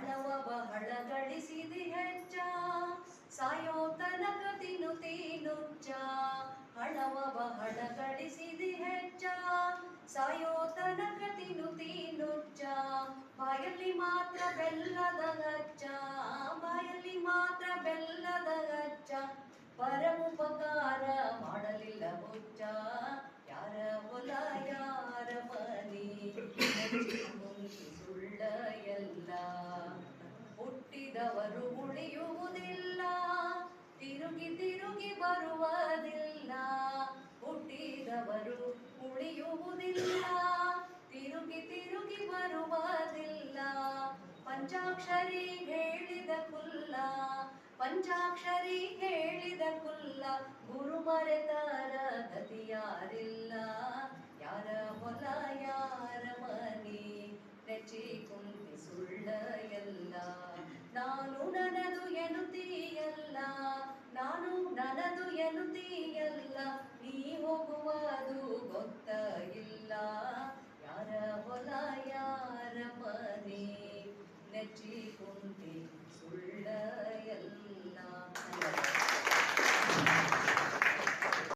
ಹಣವ ಬಹಳ ಗಳಿಸಿದಿ ಹೆಚ್ಚ ಸಾಯೋ ತನಕ ತಿನ್ನುತ್ತೀನುಚ್ಚ ಹಣವ ಬಹಳ ಗಳಿಸಿದಿ ಹೆಚ್ಚ ಸಾಯೋ ತನಕ ತಿನ್ನುತ್ತೀನುಚ್ಚ ಬಾಯಲ್ಲಿ ಮಾತ್ರ ಬೆಲ್ಲದ ಗಚ್ಚ ಬಾಯಲ್ಲಿ ಮಾತ್ರ ಬೆಲ್ಲದ ಗಚ್ಚ ಪರಮುಪಕಾರ ಮಾಡಲಿಲ್ಲ ಹುಚ್ಚ ಯಾರ ಹೊಲ ಯಾರ ಮನಿ ಸುಳ್ಳ ಎಲ್ಲ ಹುಟ್ಟಿದವರು ಉಳಿಯುವುದಿಲ್ಲ ತಿರುಗಿ ತಿರುಗಿ ಬರುವುದಿಲ್ಲ ಹುಟ್ಟಿದವರು ಉಳಿಯುವುದಿಲ್ಲ ತಿರುಗಿ ತಿರುಗಿ ಬರುವುದಿಲ್ಲ ಪಂಚಾಕ್ಷರಿ ಹೇಳಿದ ಕುಲ್ಲ ಪಂಚಾಕ್ಷರಿ ಹೇಳಿದ ಕುಲ್ಲ ಗುರು ಮರೆತರ ಗತಿಯಾರಿಲ್ಲ ಯಾರ ಹೊಲ ಯಾರ ಮನಿ ನೆಚ್ಚಿ ಕುಂತಿ ಸುಳ್ಳ ಎಲ್ಲ ನಾನು ನನ್ನದು ಎನ್ನುತ್ತೀಯಲ್ಲ ನಾನು ನನ್ನದು ಎನ್ನುತ್ತೀಯಲ್ಲ ನೀ ಹೋಗುವುದು ಗೊತ್ತ ಇಲ್ಲ